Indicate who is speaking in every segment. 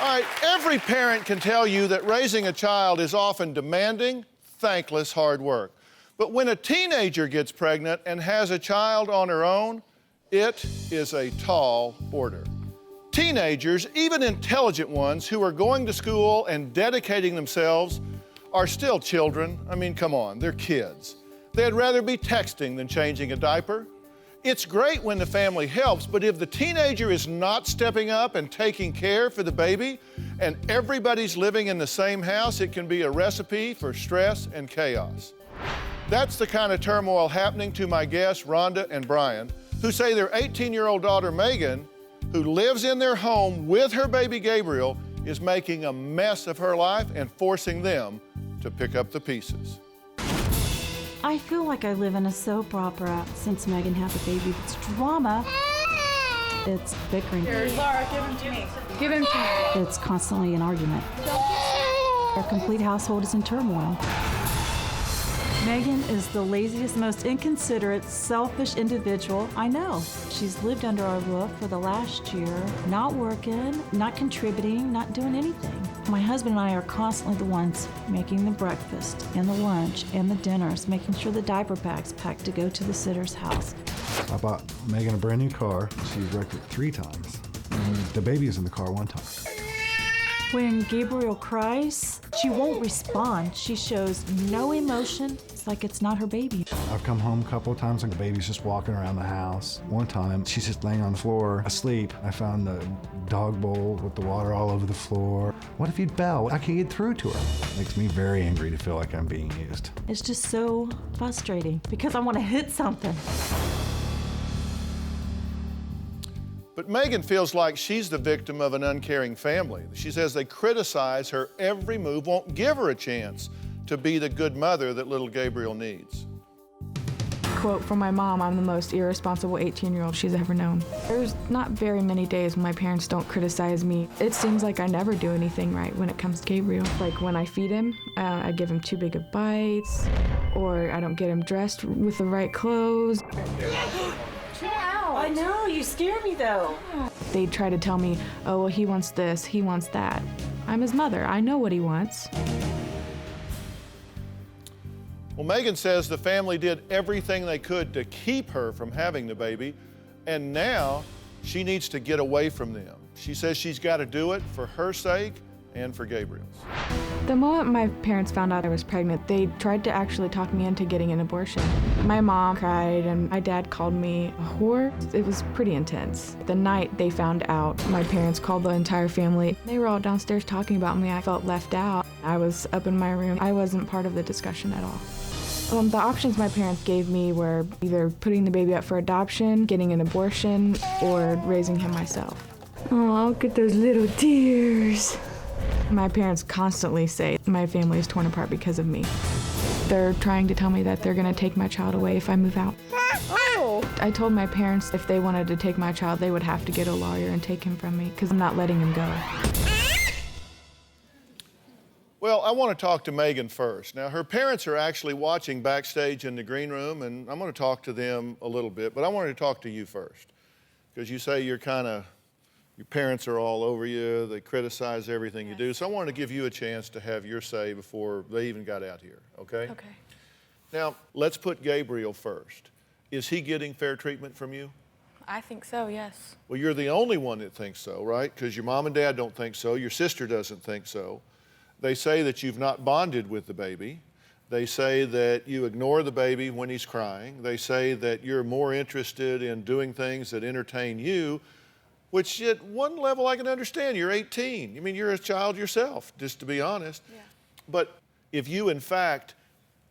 Speaker 1: right, every parent can tell you that raising a child is often demanding, thankless hard work. But when a teenager gets pregnant and has a child on her own, it is a tall order. Teenagers, even intelligent ones who are going to school and dedicating themselves, are still children. I mean, come on, they're kids. They'd rather be texting than changing a diaper. It's great when the family helps, but if the teenager is not stepping up and taking care for the baby, and everybody's living in the same house, it can be a recipe for stress and chaos. That's the kind of turmoil happening to my guests, Rhonda and Brian, who say their 18-year-old daughter, Megan, who lives in their home with her baby Gabriel, is making a mess of her life and forcing them to pick up the pieces.
Speaker 2: I feel like I live in a soap opera since Megan had the baby. It's drama. It's bickering.
Speaker 3: Here, Laura, give him to me. Give him to me.
Speaker 2: It's constantly an argument. Our complete household is in turmoil. Megan is the laziest, most inconsiderate, selfish individual I know. She's lived under our roof for the last year, not working, not contributing, not doing anything. My husband and I are constantly the ones making the breakfast and the lunch and the dinners, making sure the diaper bag's packed to go to the sitter's house.
Speaker 4: I bought Megan a brand new car. She wrecked it 3 times. And the baby is in the car 1 time.
Speaker 2: When Gabriel cries, she won't respond. She shows no emotion. It's like it's not her baby.
Speaker 4: I've come home a couple of times and the baby's just walking around the house. One time, she's just laying on the floor asleep. I found the dog bowl with the water all over the floor. What if you'd bell? I can't get through to her. It makes me very angry to feel like I'm being used.
Speaker 2: It's just so frustrating because I want to hit something.
Speaker 1: But Megan feels like she's the victim of an uncaring family. She says they criticize her every move, won't give her a chance to be the good mother that little Gabriel needs.
Speaker 3: Quote from my mom, I'm the most irresponsible 18-year-old she's ever known. There's not very many days when my parents don't criticize me. It seems like I never do anything right when it comes to Gabriel. Like when I feed him, I give him too big of bites, or I don't get him dressed with the right clothes.
Speaker 2: I know, you scare me though.
Speaker 3: They try to tell me, oh, well, he wants this, he wants that. I'm his mother, I know what he wants.
Speaker 1: Well, Megan says the family did everything they could to keep her from having the baby, and now she needs to get away from them. She says she's got to do it for her sake and for Gabriel's.
Speaker 3: The moment my parents found out I was pregnant, they tried to actually talk me into getting an abortion. My mom cried and my dad called me a whore. It was pretty intense. The night they found out, my parents called the entire family. They were all downstairs talking about me. I felt left out. I was up in my room. I wasn't part of the discussion at all. The options my parents gave me were either putting the baby up for adoption, getting an abortion, or raising him myself. Oh, look at those little tears. My parents constantly say my family is torn apart because of me. They're trying to tell me that they're gonna take my child away if I move out. Oh! I told my parents if they wanted to take my child, they would have to get a lawyer and take him from me because I'm not letting him go.
Speaker 1: Well, I want to talk to Megan first. Now, her parents are actually watching backstage in the green room, and I'm going to talk to them a little bit, but I wanted to talk to you first, because you say your parents are all over you, they criticize everything you do, so I wanted to give you a chance to have your say before they even got out here, okay?
Speaker 3: Okay.
Speaker 1: Now, let's put Gabriel first. Is he getting fair treatment from you?
Speaker 3: I think so, yes.
Speaker 1: Well, you're the only one that thinks so, right? Because your mom and dad don't think so, your sister doesn't think so. They say that you've not bonded with the baby. They say that you ignore the baby when he's crying. They say that you're more interested in doing things that entertain you, which at one level I can understand. You're 18. I mean, you're a child yourself, just to be honest.
Speaker 3: Yeah.
Speaker 1: But if you, in fact,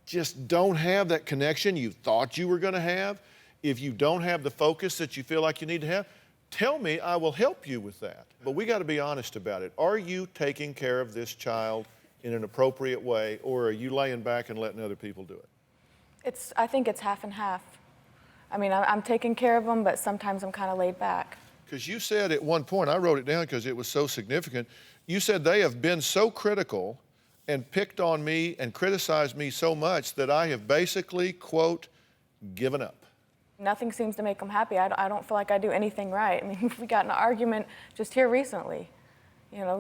Speaker 1: just don't have that connection you thought you were going to have, if you don't have the focus that you feel like you need to have, tell me, I will help you with that. But we got to be honest about it. Are you taking care of this child in an appropriate way, or are you laying back and letting other people do it?
Speaker 3: I think it's half and half. I mean, I'm taking care of them, but sometimes I'm kind of laid back.
Speaker 1: Because you said at one point, I wrote it down because it was so significant, you said they have been so critical and picked on me and criticized me so much that I have basically, quote, given up.
Speaker 3: Nothing seems to make them happy. I don't feel like I do anything right. I mean, we got in an argument just here recently.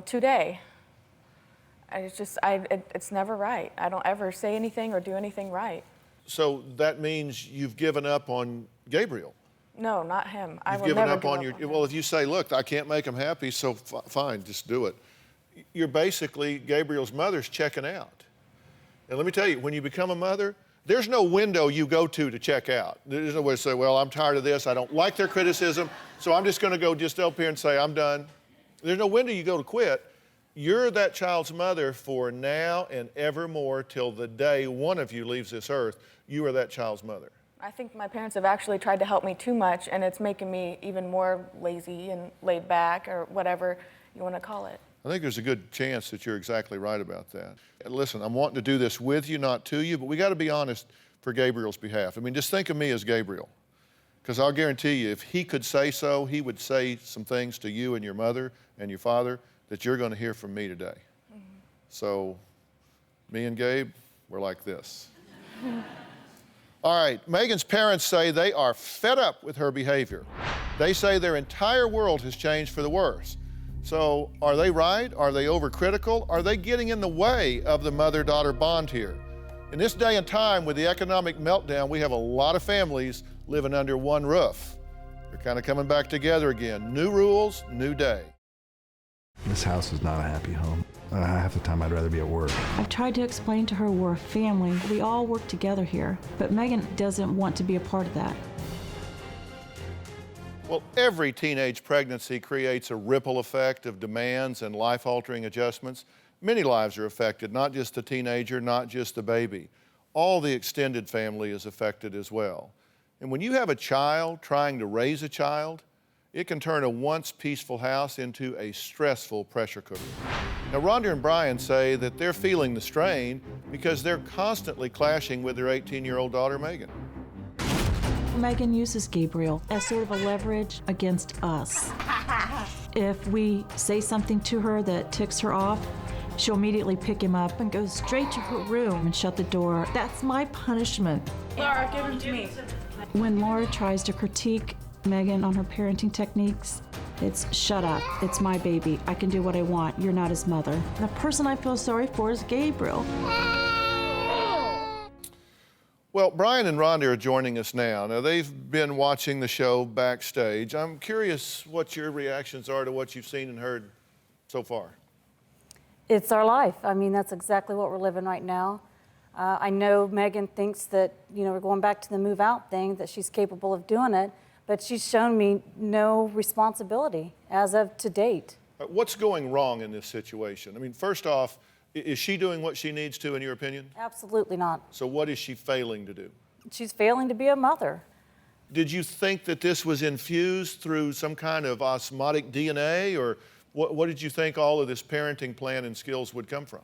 Speaker 3: today. It's never right. I don't ever say anything or do anything right.
Speaker 1: So that means you've given up on Gabriel.
Speaker 3: No, not him. I
Speaker 1: You've
Speaker 3: will
Speaker 1: given
Speaker 3: never
Speaker 1: up
Speaker 3: give
Speaker 1: on
Speaker 3: up
Speaker 1: your,
Speaker 3: on him.
Speaker 1: well, if you say, look, I can't make him happy, so fine, just do it. You're basically, Gabriel's mother's checking out. And let me tell you, when you become a mother, there's no window you go to check out. There's no way to say, well, I'm tired of this, I don't like their criticism, so I'm just gonna go just up here and say, I'm done. There's no window you go to quit. You're that child's mother for now and evermore till the day one of you leaves this earth. You are that child's mother.
Speaker 3: I think my parents have actually tried to help me too much, and it's making me even more lazy and laid back, or whatever you want to call it.
Speaker 1: I think there's a good chance that you're exactly right about that. And listen, I'm wanting to do this with you, not to you, but we got to be honest for Gabriel's behalf. I mean, just think of me as Gabriel, because I'll guarantee you, if he could say so, he would say some things to you and your mother and your father that you're going to hear from me today. Mm-hmm. So, me and Gabe, we're like this. All right, Megan's parents say they are fed up with her behavior. They say their entire world has changed for the worse. So are they right? Are they overcritical? Are they getting in the way of the mother-daughter bond here? In this day and time with the economic meltdown, we have a lot of families living under one roof. They're kind of coming back together again. New rules, new day.
Speaker 4: This house is not a happy home. Half the time I'd rather be at work.
Speaker 2: I've tried to explain to her we're a family. We all work together here, but Megan doesn't want to be a part of that.
Speaker 1: Well, every teenage pregnancy creates a ripple effect of demands and life-altering adjustments. Many lives are affected, not just the teenager, not just the baby. All the extended family is affected as well. And when you have a child trying to raise a child, it can turn a once peaceful house into a stressful pressure cooker. Now, Rhonda and Brian say that they're feeling the strain because they're constantly clashing with their 18-year-old daughter, Megan.
Speaker 2: Megan uses Gabriel as sort of a leverage against us. If we say something to her that ticks her off, she'll immediately pick him up and go straight to her room and shut the door. That's my punishment.
Speaker 3: Laura, give him to me.
Speaker 2: When Laura tries to critique Megan on her parenting techniques, it's shut up, it's my baby, I can do what I want, you're not his mother. The person I feel sorry for is Gabriel.
Speaker 1: Well, Brian and Rhonda are joining us now. Now, they've been watching the show backstage. I'm curious what your reactions are to what you've seen and heard so far.
Speaker 5: It's our life. I mean, that's exactly what we're living right now. I know Megan thinks that, we're going back to the move out thing, that she's capable of doing it, but she's shown me no responsibility as of to date.
Speaker 1: What's going wrong in this situation? I mean, first off, is she doing what she needs to, in your opinion?
Speaker 5: Absolutely not.
Speaker 1: So what is she failing to do?
Speaker 5: She's failing to be a mother.
Speaker 1: Did you think that this was infused through some kind of osmotic DNA, or what did you think all of this parenting plan and skills would come from?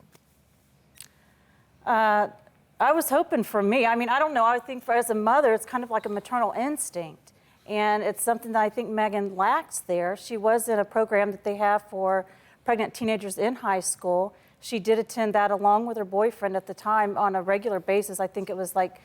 Speaker 5: I was hoping for me. I mean, I don't know. I think as a mother, it's kind of like a maternal instinct. And it's something that I think Megan lacks there. She was in a program that they have for pregnant teenagers in high school. She did attend that along with her boyfriend at the time on a regular basis. I think it was like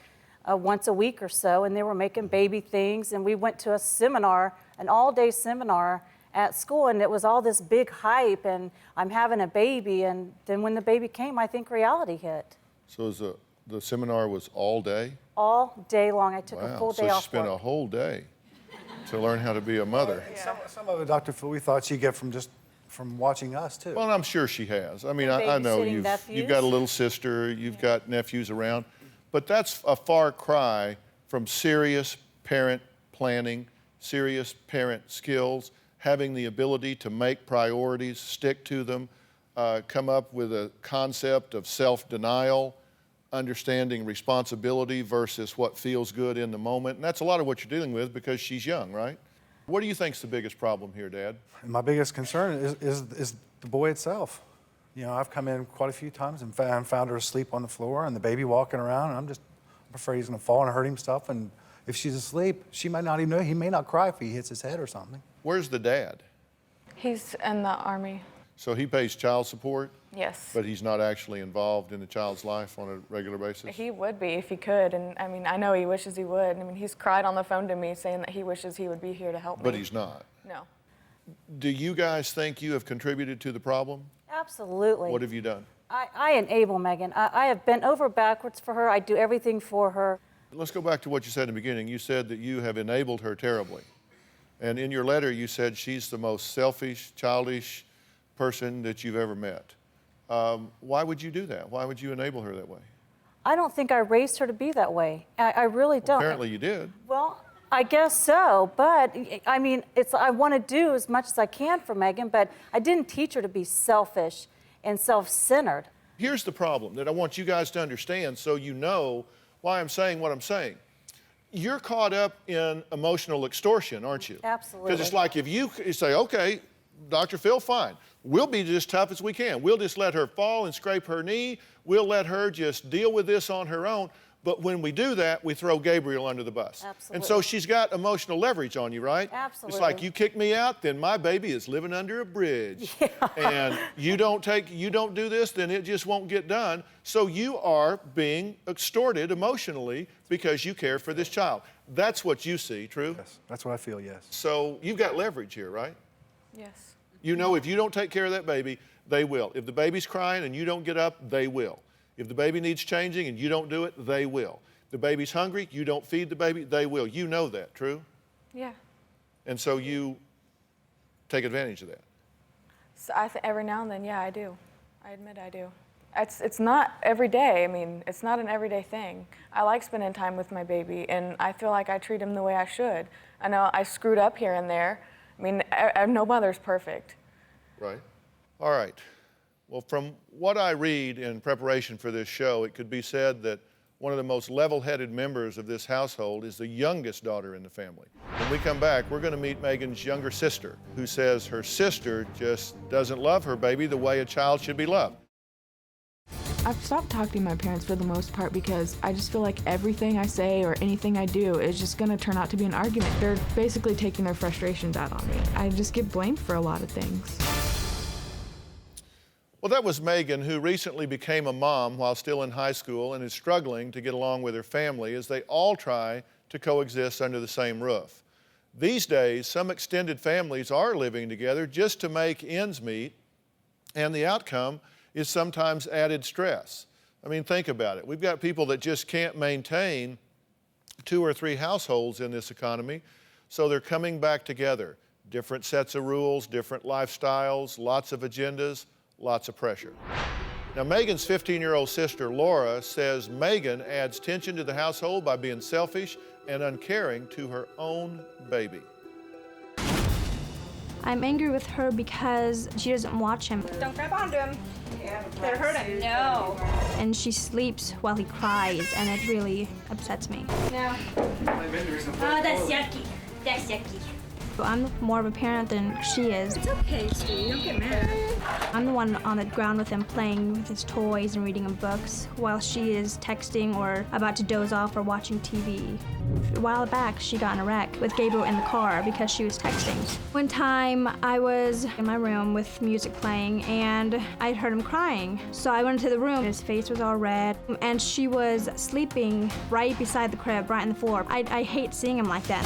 Speaker 5: once a week or so, and they were making baby things. And we went to a seminar, an all-day seminar at school, and it was all this big hype, and I'm having a baby. And then when the baby came, I think reality hit.
Speaker 1: So the seminar was all day?
Speaker 5: All day long. I took a full day off work.
Speaker 1: So she spent a whole day to learn how to be a mother.
Speaker 4: Yeah. Some of it, DrPhil, we thought she'd get from watching us, too.
Speaker 1: Well, I'm sure she has. I mean, I know you've got a little sister, you've got nephews around, but that's a far cry from serious parent planning, serious parent skills, having the ability to make priorities, stick to them, come up with a concept of self-denial, understanding responsibility versus what feels good in the moment. And that's a lot of what you're dealing with because she's young, right? What do you think's the biggest problem here, Dad?
Speaker 4: My biggest concern is the boy itself. I've come in quite a few times and found her asleep on the floor and the baby walking around, and I'm afraid he's going to fall and hurt himself. And if she's asleep, she might not even know. He may not cry if he hits his head or something.
Speaker 1: Where's the dad?
Speaker 3: He's in the Army.
Speaker 1: So he pays child support?
Speaker 3: Yes.
Speaker 1: But he's not actually involved in the child's life on a regular basis?
Speaker 3: He would be if he could, and I mean, I know he wishes he would. I mean, he's cried on the phone to me saying that he wishes he would be here to help me.
Speaker 1: But he's not?
Speaker 3: No.
Speaker 1: Do you guys think you have contributed to the problem?
Speaker 5: Absolutely.
Speaker 1: What have you done?
Speaker 5: I enable Megan. I have bent over backwards for her. I do everything for her.
Speaker 1: Let's go back to what you said in the beginning. You said that you have enabled her terribly. And in your letter, you said she's the most selfish, childish person that you've ever met. Why would you do that? Why would you enable her that way?
Speaker 5: I don't think I raised her to be that way. I really don't.
Speaker 1: Apparently you did.
Speaker 5: Well, I guess so, but I mean, I want to do as much as I can for Megan, but I didn't teach her to be selfish and self-centered.
Speaker 1: Here's the problem that I want you guys to understand so you know why I'm saying what I'm saying. You're caught up in emotional extortion, aren't you?
Speaker 5: Absolutely.
Speaker 1: Because it's like if you say, okay, Dr. Phil, fine. We'll be as tough as we can. We'll just let her fall and scrape her knee. We'll let her just deal with this on her own. But when we do that, we throw Gabriel under the bus.
Speaker 5: Absolutely.
Speaker 1: And so she's got emotional leverage on you, right?
Speaker 5: Absolutely.
Speaker 1: It's like you kick me out, then my baby is living under a bridge.
Speaker 5: Yeah.
Speaker 1: And you don't do this, then it just won't get done. So you are being extorted emotionally because you care for this child. That's what you see, true?
Speaker 4: Yes, that's what I feel, yes.
Speaker 1: So you've got leverage here, right?
Speaker 3: Yes.
Speaker 1: You know if you don't take care of that baby, they will. If the baby's crying and you don't get up, they will. If the baby needs changing and you don't do it, they will. If the baby's hungry, you don't feed the baby, they will. You know that, true?
Speaker 3: Yeah.
Speaker 1: And so you take advantage of that.
Speaker 3: So every now and then, yeah, I do. I admit I do. It's not every day. I mean, it's not an everyday thing. I like spending time with my baby, and I feel like I treat him the way I should. I know I screwed up here and there. I mean, no mother's perfect.
Speaker 1: Right. All right. Well, from what I read in preparation for this show, it could be said that one of the most level-headed members of this household is the youngest daughter in the family. When we come back, we're going to meet Megan's younger sister, who says her sister just doesn't love her baby the way a child should be loved.
Speaker 3: I've stopped talking to my parents for the most part because I just feel like everything I say or anything I do is just going to turn out to be an argument. They're basically taking their frustrations out on me. I just get blamed for a lot of things.
Speaker 1: Well, that was Megan, who recently became a mom while still in high school and is struggling to get along with her family as they all try to coexist under the same roof. These days, some extended families are living together just to make ends meet, and the outcome is sometimes added stress. I mean, think about it. We've got people that just can't maintain 2 or 3 households in this economy, so they're coming back together. Different sets of rules, different lifestyles, lots of agendas, lots of pressure. Now, Megan's 15-year-old sister, Laura, says Megan adds tension to the household by being selfish and uncaring to her own baby.
Speaker 6: I'm angry with her because she doesn't watch him.
Speaker 7: Don't grab onto him. They're hurting. No.
Speaker 6: And she sleeps while he cries, and it really upsets me.
Speaker 7: No. Oh, that's yucky. That's yucky.
Speaker 6: So I'm more of a parent than she is.
Speaker 7: It's okay, Steve. Don't get mad.
Speaker 6: I'm the one on the ground with him playing with his toys and reading him books while she is texting or about to doze off or watching TV. A while back, she got in a wreck with Gabriel in the car because she was texting. One time, I was in my room with music playing and I heard him crying. So I went into the room. His face was all red and she was sleeping right beside the crib, right on the floor. I hate seeing him like that.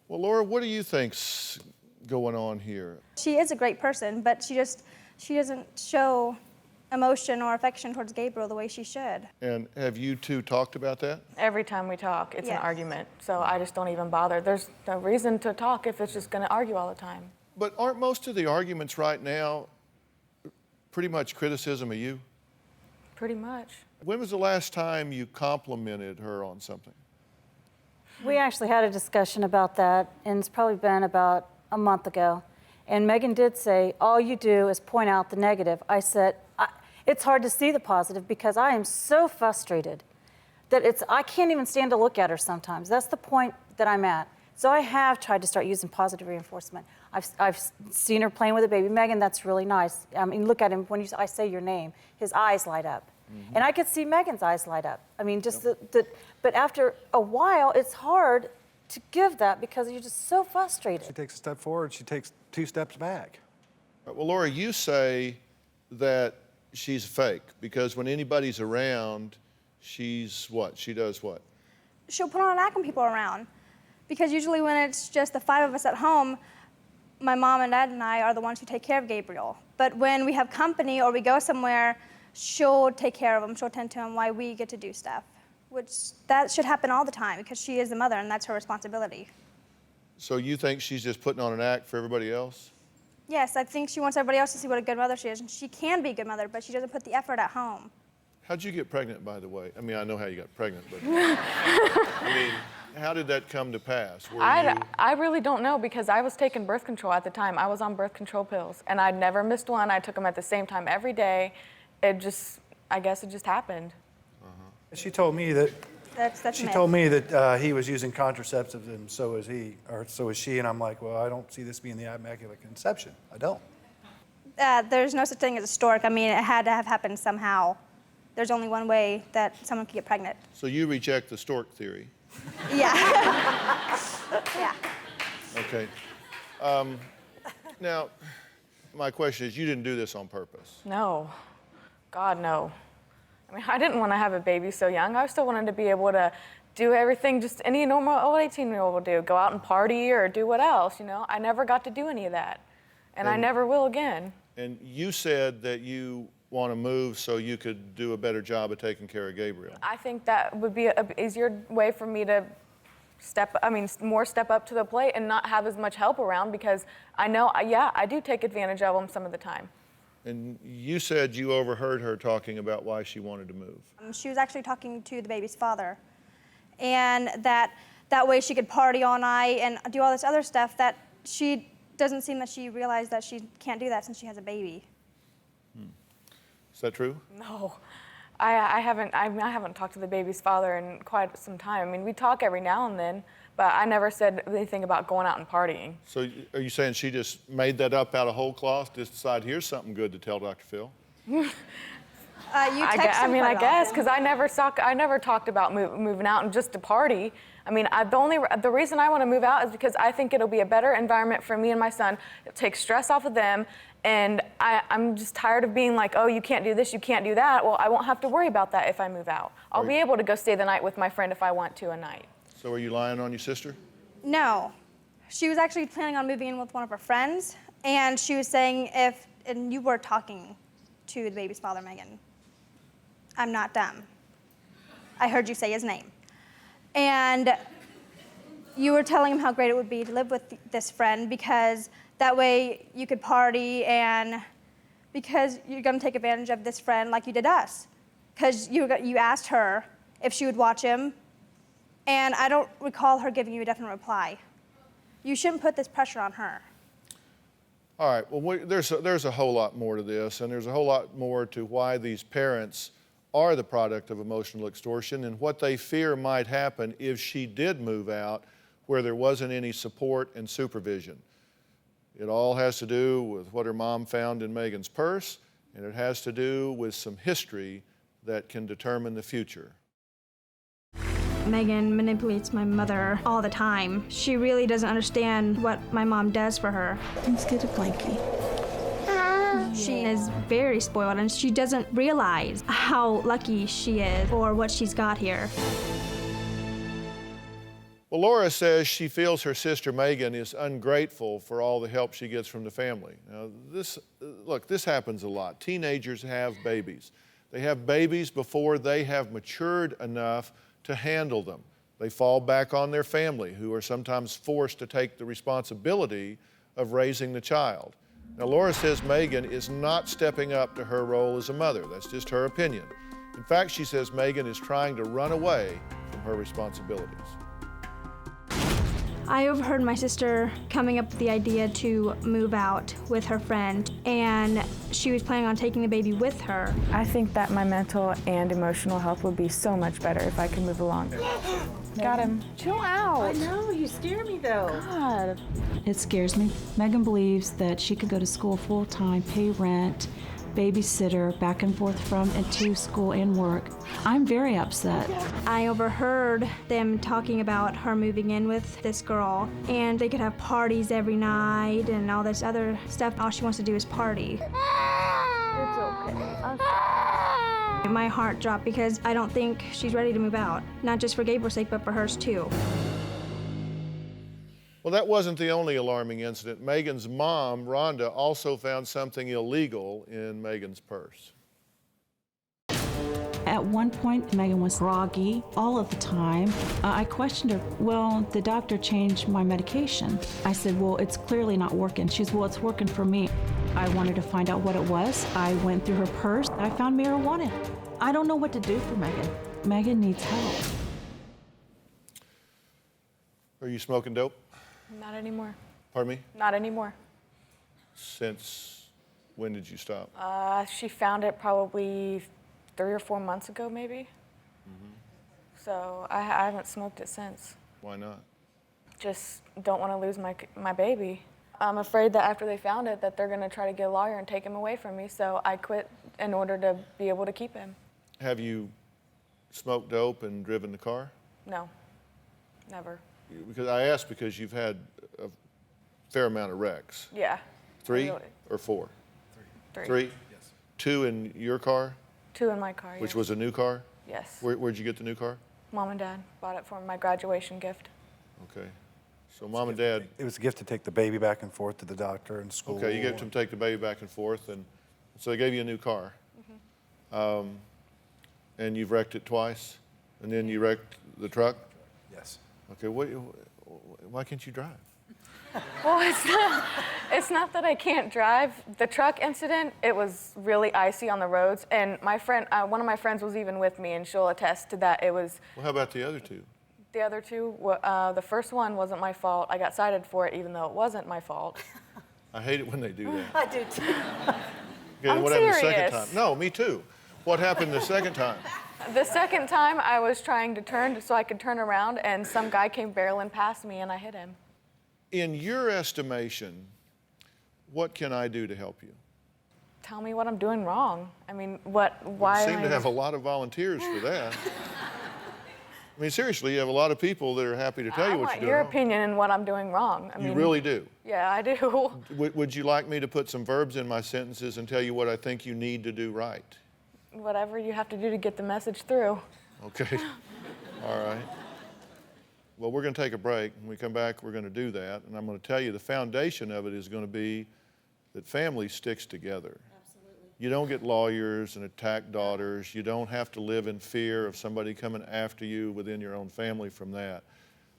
Speaker 1: Well, Laura, what do you think's going on here?
Speaker 8: She is a great person, but she doesn't show emotion or affection towards Gabriel the way she should.
Speaker 1: And have you two talked about that?
Speaker 3: Every time we talk, it's an
Speaker 8: Yes.
Speaker 3: argument. So I just don't even bother. There's no reason to talk if it's just going to argue all the time.
Speaker 1: But aren't most of the arguments right now pretty much criticism of you?
Speaker 3: Pretty much.
Speaker 1: When was the last time you complimented her on something?
Speaker 5: We actually had a discussion about that, and it's probably been about a month ago. And Megan did say, all you do is point out the negative. I said, it's hard to see the positive because I am so frustrated that I can't even stand to look at her sometimes. That's the point that I'm at. So I have tried to start using positive reinforcement. I've seen her playing with a baby. Megan, that's really nice. I mean, look at him when I say your name, his eyes light up. Mm-hmm. And I could see Megan's eyes light up. I mean, just but after a while, it's hard to give that because you're just so frustrated.
Speaker 4: She takes a step forward, she takes 2 steps back.
Speaker 1: Well, Laura, you say that she's fake because when anybody's around, she's what? She does what?
Speaker 8: She'll put on an act when people are around. Because usually when it's just the 5 of us at home, my mom and dad and I are the ones who take care of Gabriel. But when we have company or we go somewhere, she'll take care of him, she'll tend to him while we get to do stuff. Which, that should happen all the time because she is the mother and that's her responsibility.
Speaker 1: So you think she's just putting on an act for everybody else?
Speaker 8: Yes, I think she wants everybody else to see what a good mother she is. And she can be a good mother, but she doesn't put the effort at home.
Speaker 1: How'd you get pregnant, by the way? I mean, I know how you got pregnant, but I mean, how did that come to pass?
Speaker 3: I really don't know because I was taking birth control at the time. I was on birth control pills, and I'd never missed one. I took them at the same time every day. I guess it just happened.
Speaker 4: She told me that
Speaker 8: That's
Speaker 4: she
Speaker 8: myth.
Speaker 4: told me that he was using contraceptives, and so is he, or so is she. And I'm like, well, I don't see this being the Immaculate Conception. I don't.
Speaker 8: There's no such thing as a stork. I mean, it had to have happened somehow. There's only one way that someone could get pregnant.
Speaker 1: So you reject the stork theory?
Speaker 8: Yeah. Yeah.
Speaker 1: Okay. Now, my question is, you didn't do this on purpose.
Speaker 3: No. God, no. I mean, I didn't want to have a baby so young. I still wanted to be able to do everything just any normal old 18-year-old will do. Go out and party or do what else, you know? I never got to do any of that. And I never will again.
Speaker 1: And you said that you want to move so you could do a better job of taking care of Gabriel.
Speaker 3: I think that would be an easier way for me to step up to the plate and not have as much help around because I know, yeah, I do take advantage of them some of the time.
Speaker 1: And you said you overheard her talking about why she wanted to move.
Speaker 8: She was actually talking to the baby's father. And that way she could party all night and do all this other stuff that she doesn't seem that she realized that she can't do that since she has a baby.
Speaker 1: Is that true?
Speaker 3: No, I haven't talked to the baby's father in quite some time. I mean, we talk every now and then, but I never said anything about going out and partying.
Speaker 1: So are you saying she just made that up out of whole cloth, just decided, here's something good to tell Dr. Phil?
Speaker 3: I guess, because I never talked about moving out and just to party. I mean, the reason I want to move out is because I think it'll be a better environment for me and my son. It'll take stress off of them, and I'm just tired of being like, oh, you can't do this, you can't do that. Well, I won't have to worry about that if I move out. I'll be able to go stay the night with my friend if I want to a night.
Speaker 1: So are you lying on your sister?
Speaker 8: No. She was actually planning on moving in with one of her friends, and she was saying and you were talking to the baby's father, Megan. I'm not dumb. I heard you say his name. And you were telling him how great it would be to live with this friend because that way you could party and because you're gonna take advantage of this friend like you did us. Because you asked her if she would watch him, and I don't recall her giving you a definite reply. You shouldn't put this pressure on her.
Speaker 1: All right, well, there's a whole lot more to this, and there's a whole lot more to why these parents are the product of emotional extortion and what they fear might happen if she did move out where there wasn't any support and supervision. It all has to do with what her mom found in Megan's purse, and it has to do with some history that can determine the future.
Speaker 6: Megan manipulates my mother all the time. She really doesn't understand what my mom does for her.
Speaker 2: Let's get a blankie.
Speaker 6: She is very spoiled and she doesn't realize how lucky she is or what she's got here.
Speaker 1: Well, Laura says she feels her sister Megan is ungrateful for all the help she gets from the family. Now, this happens a lot. Teenagers have babies. They have babies before they have matured enough to handle them. They fall back on their family, who are sometimes forced to take the responsibility of raising the child. Now, Laura says Megan is not stepping up to her role as a mother. That's just her opinion. In fact, she says Megan is trying to run away from her responsibilities.
Speaker 6: I overheard my sister coming up with the idea to move out with her friend, and she was planning on taking the baby with her.
Speaker 3: I think that my mental and emotional health would be so much better if I could move along. Got him. Chill out.
Speaker 2: I know, you scare me though.
Speaker 3: God.
Speaker 2: It scares me. Megan believes that she could go to school full-time, pay rent, babysitter, back and forth from and to school and work. I'm very upset.
Speaker 6: I overheard them talking about her moving in with this girl, and they could have parties every night and all this other stuff. All she wants to do is party.
Speaker 3: It's okay.
Speaker 6: My heart dropped because I don't think she's ready to move out. Not just for Gabriel's sake, but for hers too.
Speaker 1: Well, that wasn't the only alarming incident. Megan's mom, Rhonda, also found something illegal in Megan's purse.
Speaker 2: At one point, Megan was groggy all of the time. I questioned her, well, the doctor changed my medication. I said, well, it's clearly not working. She said, well, it's working for me. I wanted to find out what it was. I went through her purse. I found marijuana. I don't know what to do for Megan. Megan needs help.
Speaker 1: Are you smoking dope?
Speaker 3: Not anymore.
Speaker 1: Pardon me?
Speaker 3: Not anymore.
Speaker 1: Since when did you stop?
Speaker 3: She found it probably 3 or 4 months ago, maybe. So I haven't smoked it since.
Speaker 1: Why not?
Speaker 3: Just don't want to lose my baby. I'm afraid that after they found it, that they're going to try to get a lawyer and take him away from me. So I quit in order to be able to keep him.
Speaker 1: Have you smoked dope and driven the car?
Speaker 3: No, never.
Speaker 1: Because I asked because you've had a fair amount of wrecks.
Speaker 3: Yeah.
Speaker 1: 3
Speaker 3: Really.
Speaker 1: or 4?
Speaker 3: 3.
Speaker 1: 3? Yes. 2 in your car?
Speaker 3: 2 in my car,
Speaker 1: Which
Speaker 3: yes.
Speaker 1: was a new car?
Speaker 3: Yes.
Speaker 1: Where'd you get the new car?
Speaker 3: Mom and Dad bought it for my graduation gift.
Speaker 1: Okay. So mom and dad,
Speaker 4: It was a gift to take the baby back and forth to the doctor and school.
Speaker 1: okay, you get to take the baby back and forth, and so they gave you a new car. And you've wrecked it twice, and then you wrecked the truck?
Speaker 4: Yes.
Speaker 1: Okay, why can't you drive?
Speaker 3: Well, it's not that I can't drive. The truck incident, it was really icy on the roads, and my friend, one of my friends was even with me, and she'll attest to that. It was
Speaker 1: Well, how about the other 2?
Speaker 3: the other 2. The first one wasn't my fault. I got cited for it, even though it wasn't my fault.
Speaker 1: I hate it when they do that.
Speaker 5: I do too.
Speaker 1: Okay,
Speaker 3: I'm
Speaker 1: what happened the second
Speaker 3: serious.
Speaker 1: time? No, me too. What happened the second time?
Speaker 3: The second time, I was trying to turn so I could turn around, and some guy came barreling past me, and I hit him.
Speaker 1: In your estimation, what can I do to help you?
Speaker 3: Tell me what I'm doing wrong. I mean, why?
Speaker 1: You seem to have a lot of volunteers for that. I mean, seriously, you have a lot of people that are happy to tell
Speaker 3: I
Speaker 1: you what
Speaker 3: want
Speaker 1: you're doing
Speaker 3: your
Speaker 1: wrong.
Speaker 3: opinion and what I'm doing wrong. I
Speaker 1: You
Speaker 3: mean,
Speaker 1: really do.
Speaker 3: Yeah, I do.
Speaker 1: Would you like me to put some verbs in my sentences and tell you what I think you need to do right?
Speaker 3: Whatever you have to do to get the message through.
Speaker 1: Okay. All right. Well, we're going to take a break. When we come back, we're going to do that. And I'm going to tell you the foundation of it is going to be that family sticks together. Absolutely. You don't get lawyers and attack daughters. You don't have to live in fear of somebody coming after you within your own family from that.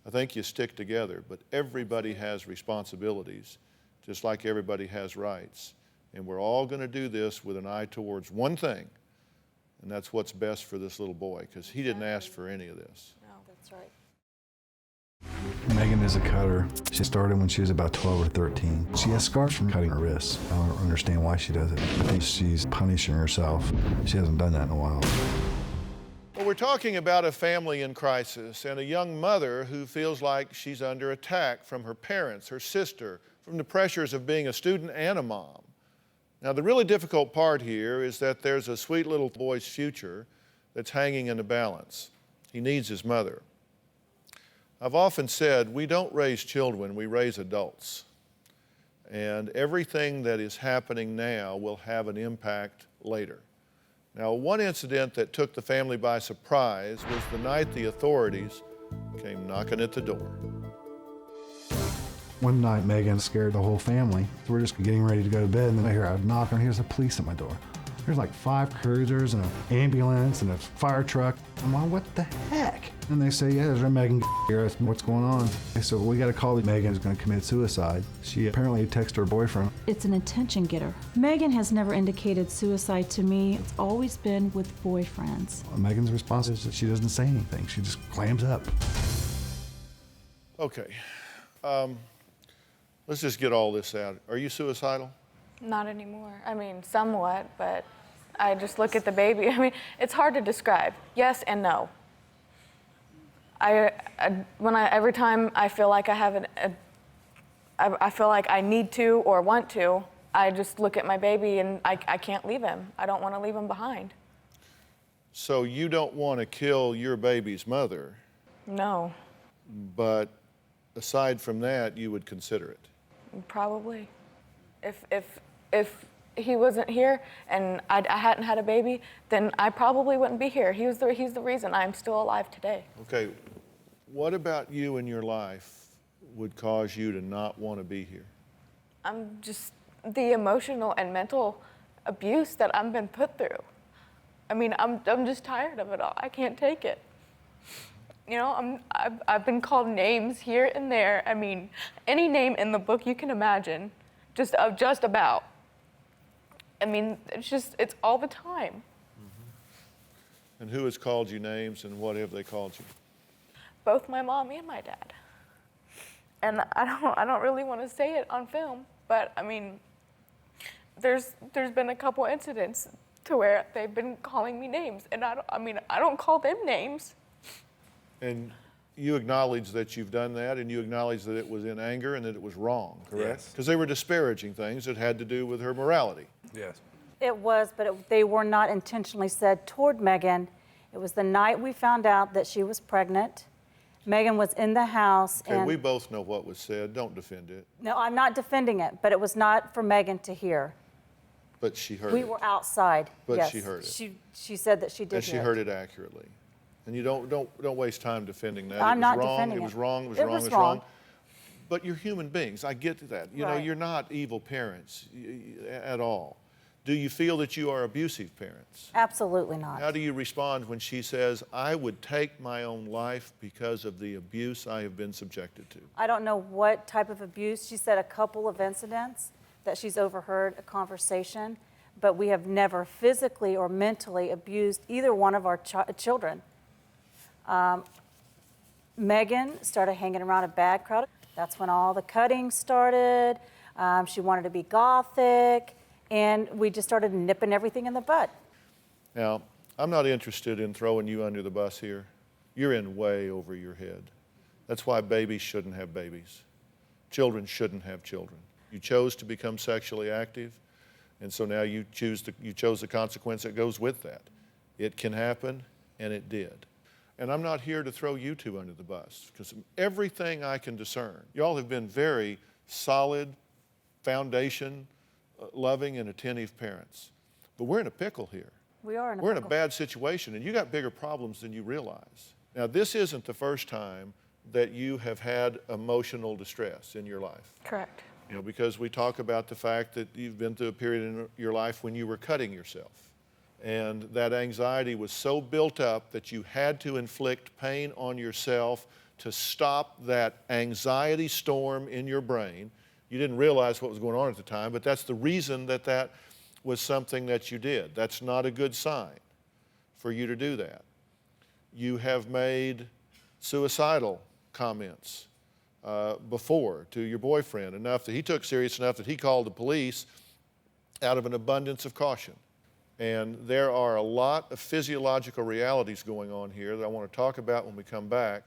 Speaker 1: I think you stick together, but everybody has responsibilities, just like everybody has rights. And we're all going to do this with an eye towards one thing, and that's what's best for this little boy, because he didn't ask for any of this.
Speaker 3: No, that's right.
Speaker 4: Megan is a cutter. She started when she was about 12 or 13. She has scars from cutting her wrists. I don't understand why she does it. I think she's punishing herself. She hasn't done that in a while.
Speaker 1: Well, we're talking about a family in crisis and a young mother who feels like she's under attack from her parents, her sister, from the pressures of being a student and a mom. Now, the really difficult part here is that there's a sweet little boy's future that's hanging in the balance. He needs his mother. I've often said we don't raise children, we raise adults. And everything that is happening now will have an impact later. Now, one incident that took the family by surprise was the night the authorities came knocking at the door.
Speaker 4: One night, Megan scared the whole family. So we're just getting ready to go to bed, and then I hear a knock, and here's the police at my door. There's like 5 cruisers and an ambulance and a fire truck. I'm like, what the heck? And they say, yeah, there's a Megan here. What's going on? They said, well, we got to call Megan who's going to commit suicide. She apparently texted her boyfriend.
Speaker 2: It's an attention getter. Megan has never indicated suicide to me. It's always been with boyfriends.
Speaker 4: Megan's response is that she doesn't say anything. She just clams up.
Speaker 1: Okay, let's just get all this out. Are you suicidal?
Speaker 3: Not anymore. I mean, somewhat, but I just look at the baby. I mean, it's hard to describe. Yes and no. Every time I feel like I have I feel like I need to or want to, I just look at my baby and I can't leave him. I don't want to leave him behind.
Speaker 1: So you don't want to kill your baby's mother,
Speaker 3: No,
Speaker 1: but aside from that, you would consider it.
Speaker 3: probably. If he wasn't here and I hadn't had a baby, then I probably wouldn't be here. He's the reason I'm still alive today.
Speaker 1: Okay, what about you in your life would cause you to not want to be here?
Speaker 3: Just the emotional and mental abuse that I've been put through. I mean, I'm just tired of it all. I can't take it. You know, I've been called names here and there. I mean, any name in the book you can imagine, just about. I mean, it's all the time.
Speaker 1: Mm-hmm. And who has called you names, and what have they called you?
Speaker 3: Both my mom and my dad. And I don't really want to say it on film, but I mean, there's been a couple incidents to where they've been calling me names, and I don't call them names.
Speaker 1: And you acknowledge that you've done that, and you acknowledge that it was in anger and that it was wrong, correct?
Speaker 9: Yes.
Speaker 1: Because they were disparaging things that had to do with her morality.
Speaker 9: Yes.
Speaker 5: It was, but they were not intentionally said toward Megan. It was the night we found out that she was pregnant. Megan was in the house.
Speaker 1: Okay,
Speaker 5: and
Speaker 1: we both know what was said. Don't defend it.
Speaker 5: No, I'm not defending it, but it was not for Megan to hear.
Speaker 1: But she heard
Speaker 5: We
Speaker 1: it.
Speaker 5: were outside.
Speaker 1: But
Speaker 5: yes.
Speaker 1: she heard it.
Speaker 5: She said that she did
Speaker 1: And she
Speaker 5: hear
Speaker 1: heard it accurately. And you don't waste time defending that.
Speaker 5: I'm not
Speaker 1: it was wrong,
Speaker 5: defending
Speaker 1: it was
Speaker 5: it.
Speaker 1: wrong, it was
Speaker 5: It
Speaker 1: wrong,
Speaker 5: was
Speaker 1: it was wrong.
Speaker 5: wrong.
Speaker 1: But you're human beings. I get to that. You know,
Speaker 5: Right.
Speaker 1: you're not evil parents at all. Do you feel that you are abusive parents?
Speaker 5: Absolutely not.
Speaker 1: How do you respond when she says, I would take my own life because of the abuse I have been subjected to?
Speaker 5: I don't know what type of abuse. She said a couple of incidents that she's overheard a conversation, but we have never physically or mentally abused either one of our children. Megan started hanging around a bad crowd. That's when all the cutting started. She wanted to be gothic, and we just started nipping everything in the bud.
Speaker 1: Now, I'm not interested in throwing you under the bus here. You're in way over your head. That's why babies shouldn't have babies. Children shouldn't have children. You chose to become sexually active, and so now you chose the consequence that goes with that. It can happen, and it did. And I'm not here to throw you two under the bus, because everything I can discern, y'all have been very solid, foundation, loving and attentive parents. But we're in a pickle here.
Speaker 5: We are in a
Speaker 1: We're in
Speaker 5: pickle.
Speaker 1: a bad situation, and you got bigger problems than you realize. Now, this isn't the first time that you have had emotional distress in your life.
Speaker 3: Correct.
Speaker 1: You know, because we talk about the fact that you've been through a period in your life when you were cutting yourself. And that anxiety was so built up that you had to inflict pain on yourself to stop that anxiety storm in your brain. You didn't realize what was going on at the time, but that's the reason that was something that you did. That's not a good sign for you to do that. You have made suicidal comments before to your boyfriend, enough that he took serious enough that he called the police out of an abundance of caution. And there are a lot of physiological realities going on here that I want to talk about when we come back.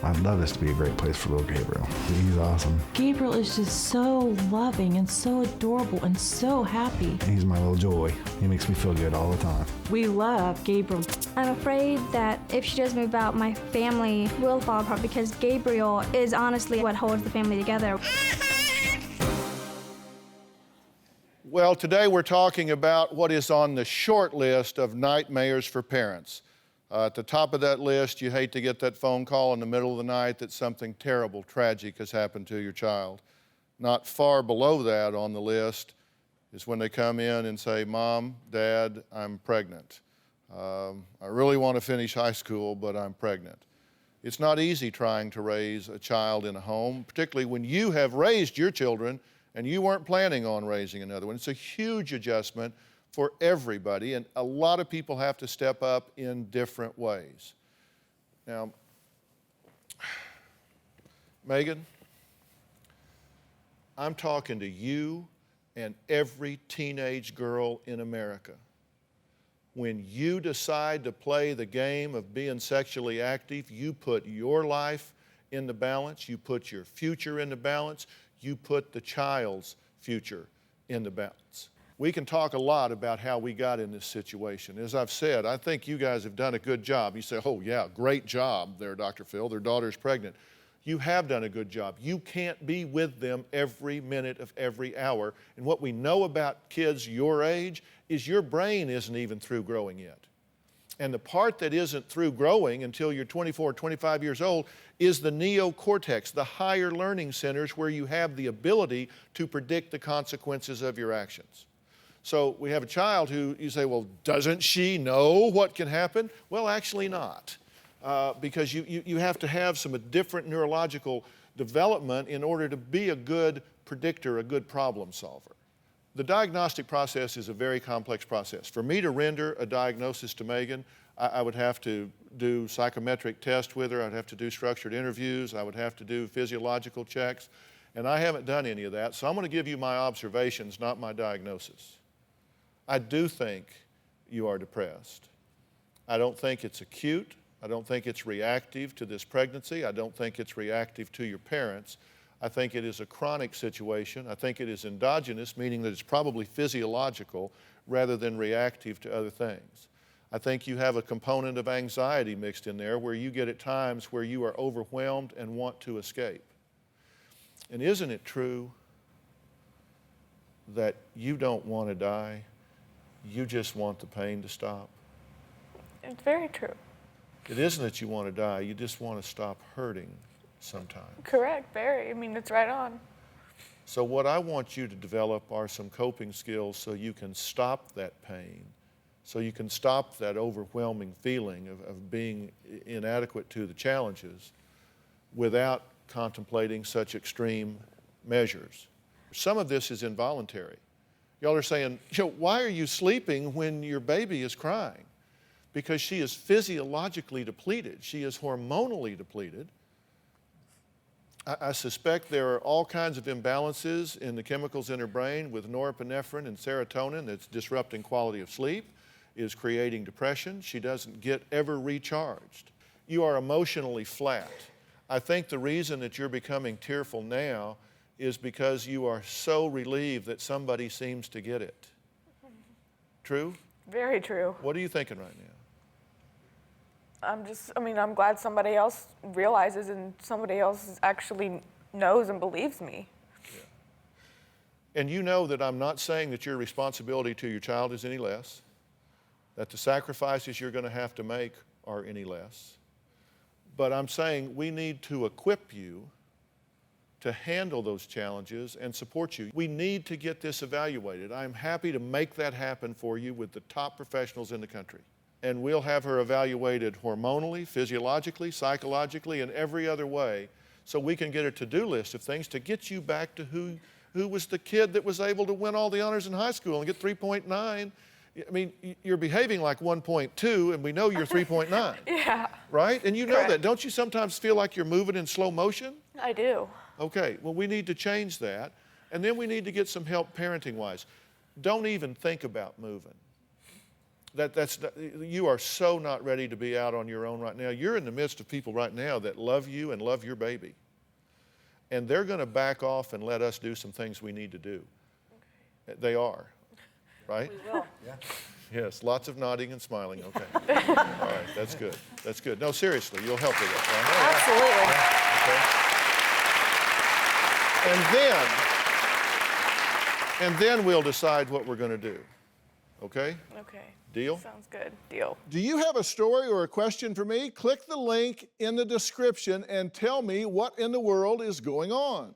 Speaker 4: I'd love this to be a great place for little Gabriel. He's awesome.
Speaker 2: Gabriel is just so loving and so adorable and so happy.
Speaker 4: He's my little joy. He makes me feel good all the time.
Speaker 2: We love Gabriel.
Speaker 6: I'm afraid that if she does move out, my family will fall apart because Gabriel is honestly what holds the family together.
Speaker 1: Well, today we're talking about what is on the short list of nightmares for parents. At the top of that list, you hate to get that phone call in the middle of the night that something terrible, tragic has happened to your child. Not far below that on the list is when they come in and say, Mom, Dad, I'm pregnant. I really want to finish high school, but I'm pregnant. It's not easy trying to raise a child in a home, particularly when you have raised your children and you weren't planning on raising another one. It's a huge adjustment for everybody, and a lot of people have to step up in different ways. Now, Megan, I'm talking to you and every teenage girl in America. When you decide to play the game of being sexually active, you put your life in the balance, you put your future in the balance, you put the child's future in the balance. We can talk a lot about how we got in this situation. As I've said, I think you guys have done a good job. You say, oh yeah, great job there, Dr. Phil, their daughter's pregnant. You have done a good job. You can't be with them every minute of every hour. And what we know about kids your age is your brain isn't even through growing yet. And the part that isn't through growing until you're 24, 25 years old is the neocortex, the higher learning centers where you have the ability to predict the consequences of your actions. So we have a child who you say, well, doesn't she know what can happen? Well, actually not, because you have to have some different neurological development in order to be a good predictor, a good problem solver. The diagnostic process is a very complex process. For me to render a diagnosis to Megan, I would have to do psychometric tests with her, I'd have to do structured interviews, I would have to do physiological checks, and I haven't done any of that, so I'm going to give you my observations, not my diagnosis. I do think you are depressed. I don't think it's acute. I don't think it's reactive to this pregnancy. I don't think it's reactive to your parents. I think it is a chronic situation. I think it is endogenous, meaning that it's probably physiological rather than reactive to other things. I think you have a component of anxiety mixed in there where you get at times where you are overwhelmed and want to escape. And isn't it true that you don't want to die? You just want the pain to stop?
Speaker 9: It's very true.
Speaker 1: It isn't that you want to die, you just want to stop hurting sometimes.
Speaker 9: Correct, very. I mean, it's right on.
Speaker 1: So what I want you to develop are some coping skills so you can stop that pain, so you can stop that overwhelming feeling of being inadequate to the challenges without contemplating such extreme measures. Some of this is involuntary. Y'all are saying, why are you sleeping when your baby is crying? Because she is physiologically depleted. She is hormonally depleted. I suspect there are all kinds of imbalances in the chemicals in her brain with norepinephrine and serotonin that's disrupting quality of sleep, is creating depression. She doesn't get ever recharged. You are emotionally flat. I think the reason that you're becoming tearful now is because you are so relieved that somebody seems to get it. True?
Speaker 9: Very true.
Speaker 1: What are you thinking right now?
Speaker 9: I'm glad somebody else realizes and somebody else actually knows and believes me.
Speaker 1: Yeah. And you know that I'm not saying that your responsibility to your child is any less, that the sacrifices you're going to have to make are any less. But I'm saying we need to equip you to handle those challenges and support you. We need to get this evaluated. I'm happy to make that happen for you with the top professionals in the country. And we'll have her evaluated hormonally, physiologically, psychologically, and every other way so we can get a to-do list of things to get you back to who was the kid that was able to win all the honors in high school and get 3.9. I mean, you're behaving like 1.2, and we know you're 3.9.
Speaker 9: Yeah.
Speaker 1: Right? And you know that. Don't you sometimes feel like you're moving in slow motion?
Speaker 9: I do.
Speaker 1: Okay, well, we need to change that, and then we need to get some help parenting-wise. Don't even think about moving. You are so not ready to be out on your own right now. You're in the midst of people right now that love you and love your baby, and they're going to back off and let us do some things we need to do. Okay. They are, right?
Speaker 5: We will.
Speaker 1: Yeah. Yes, lots of nodding and smiling, okay. All right, that's good, that's good. No, seriously, you'll help with that, right?
Speaker 5: Absolutely.
Speaker 1: Okay. And then we'll decide what we're going to do. Okay?
Speaker 9: Okay.
Speaker 1: Deal?
Speaker 9: Sounds good. Deal.
Speaker 1: Do you have a story or a question for me? Click the link in the description and tell me what in the world is going on.